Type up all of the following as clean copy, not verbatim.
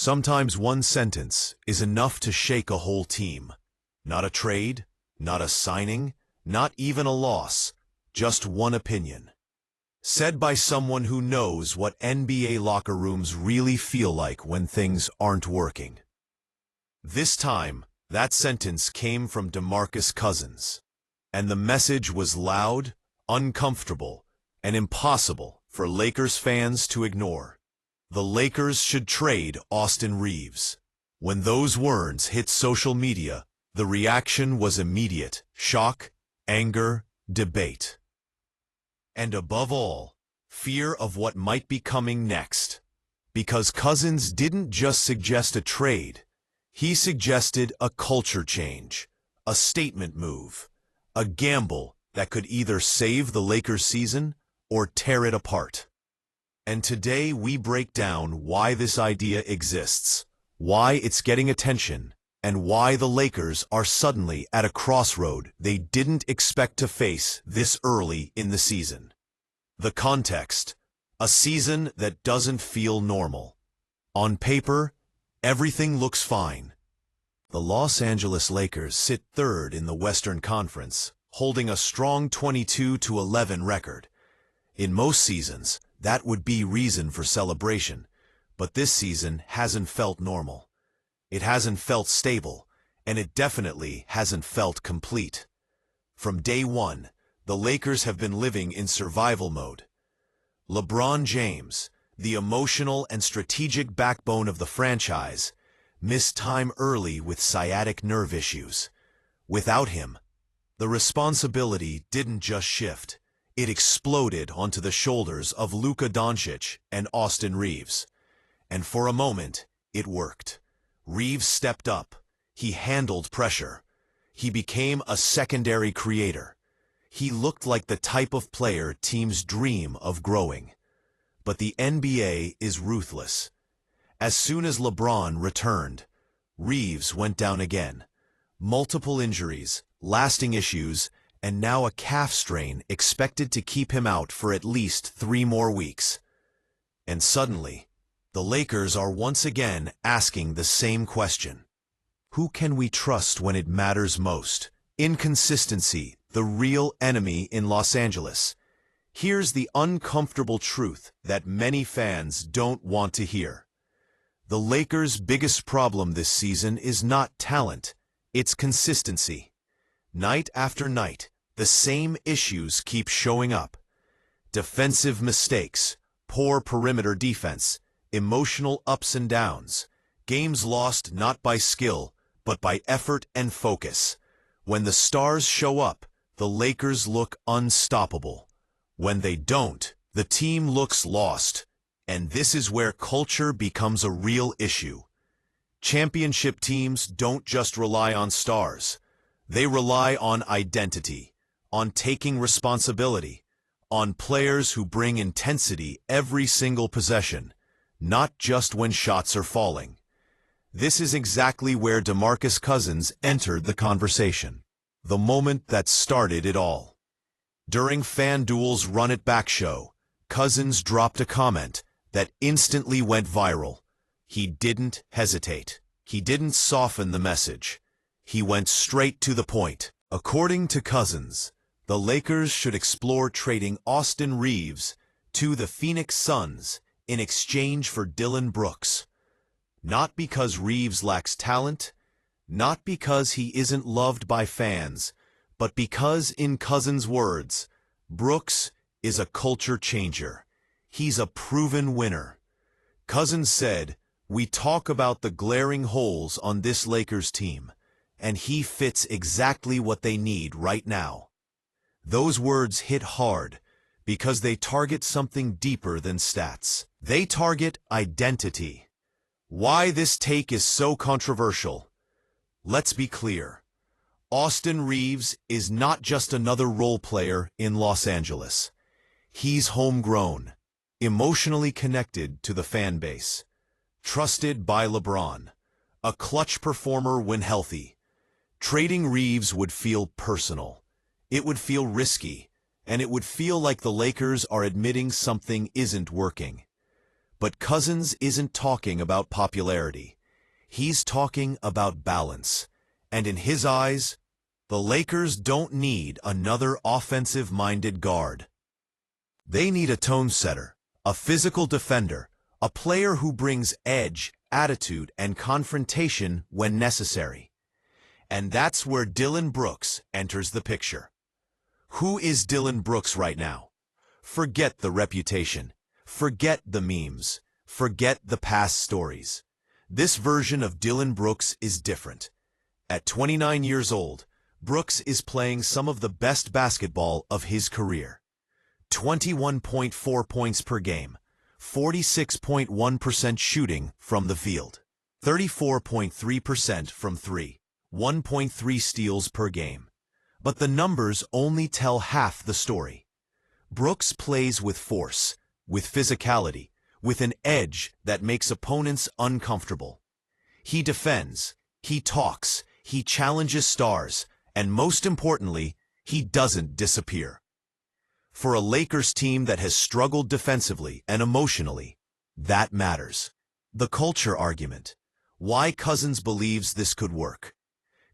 Sometimes one sentence is enough to shake a whole team. Not a trade, not a signing, not even a loss, just one opinion. Said by someone who knows what NBA locker rooms really feel like when things aren't working. This time, that sentence came from DeMarcus Cousins. And the message was loud, uncomfortable, and impossible for Lakers fans to ignore. The Lakers should trade Austin Reaves. When those words hit social media, the reaction was immediate: shock, anger, debate. And above all, fear of what might be coming next. Because Cousins didn't just suggest a trade, he suggested a culture change, a statement move, a gamble that could either save the Lakers' season or tear it apart. And today we break down why this idea exists, why it's getting attention, and why the Lakers are suddenly at a crossroad they didn't expect to face this early in the season. The context: a season that doesn't feel normal. On paper, everything looks fine. The Los Angeles Lakers sit third in the Western Conference, holding a strong 22-11 record. In most seasons, that would be reason for celebration, but this season hasn't felt normal. It hasn't felt stable, and it definitely hasn't felt complete. From day one, the Lakers have been living in survival mode. LeBron James, the emotional and strategic backbone of the franchise, missed time early with sciatic nerve issues. Without him, the responsibility didn't just shift. It exploded onto the shoulders of Luka Doncic and Austin Reaves. And for a moment, it worked. Reaves stepped up. He handled pressure. He became a secondary creator. He looked like the type of player teams dream of growing. But the NBA is ruthless. As soon as LeBron returned, Reaves went down again. Multiple injuries, lasting issues, and now a calf strain expected to keep him out for at least 3 more weeks. And suddenly, the Lakers are once again asking the same question. Who can we trust when it matters most? Inconsistency, the real enemy in Los Angeles. Here's the uncomfortable truth that many fans don't want to hear. The Lakers' biggest problem this season is not talent, it's consistency. Night after night, the same issues keep showing up. Defensive mistakes, poor perimeter defense, emotional ups and downs, games lost not by skill, but by effort and focus. When the stars show up, the Lakers look unstoppable. When they don't, the team looks lost. And this is where culture becomes a real issue. Championship teams don't just rely on stars. They rely on identity, on taking responsibility, on players who bring intensity every single possession, not just when shots are falling. This is exactly where DeMarcus Cousins entered the conversation, the moment that started it all. During FanDuel's Run It Back show, Cousins dropped a comment that instantly went viral. He didn't hesitate. He didn't soften the message. He went straight to the point. According to Cousins, the Lakers should explore trading Austin Reaves to the Phoenix Suns in exchange for Dillon Brooks. Not because Reaves lacks talent, not because he isn't loved by fans, but because, in Cousins' words, Brooks is a culture changer. He's a proven winner. Cousins said, "We talk about the glaring holes on this Lakers team, and he fits exactly what they need right now." Those words hit hard because they target something deeper than stats. They target identity. Why this take is so controversial? Let's be clear. Austin Reaves is not just another role player in Los Angeles. He's homegrown, emotionally connected to the fan base, trusted by LeBron, a clutch performer when healthy. Trading Reaves would feel personal. It would feel risky, and it would feel like the Lakers are admitting something isn't working. But Cousins isn't talking about popularity. He's talking about balance. And in his eyes, the Lakers don't need another offensive-minded guard. They need a tone setter, a physical defender, a player who brings edge, attitude, and confrontation when necessary. And that's where Dillon Brooks enters the picture. Who is Dillon Brooks right now? Forget the reputation. Forget the memes. Forget the past stories. This version of Dillon Brooks is different. At 29 years old, Brooks is playing some of the best basketball of his career. 21.4 points per game, 46.1% shooting from the field, 34.3% from three, 1.3 steals per game. But the numbers only tell half the story. Brooks plays with force, with physicality, with an edge that makes opponents uncomfortable. He defends, he talks, he challenges stars, and most importantly, he doesn't disappear. For a Lakers team that has struggled defensively and emotionally, that matters. The culture argument. Why Cousins believes this could work.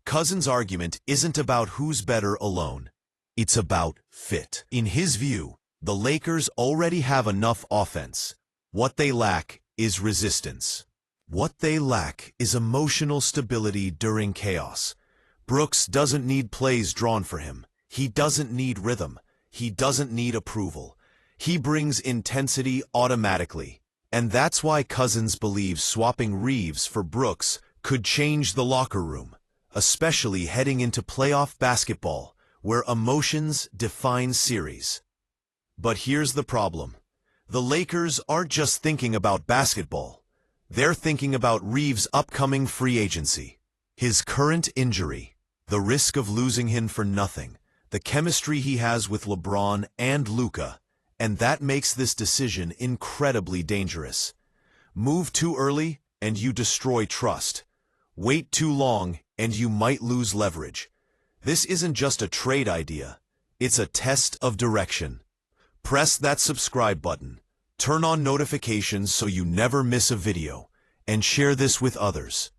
Cousins' argument isn't about who's better alone. It's about fit. In his view, the Lakers already have enough offense. What they lack is resistance. What they lack is emotional stability during chaos. Brooks doesn't need plays drawn for him. He doesn't need rhythm. He doesn't need approval. He brings intensity automatically. And that's why Cousins believes swapping Reaves for Brooks could change the locker room, especially heading into playoff basketball, where emotions define series. But here's the problem. The Lakers aren't just thinking about basketball. They're thinking about Reaves' upcoming free agency, his current injury, the risk of losing him for nothing, the chemistry he has with LeBron and Luka, and that makes this decision incredibly dangerous. Move too early, and you destroy trust. Wait too long, and you might lose leverage. This isn't just a trade idea. It's a test of direction. Press that subscribe button, turn on notifications so you never miss a video, and share this with others.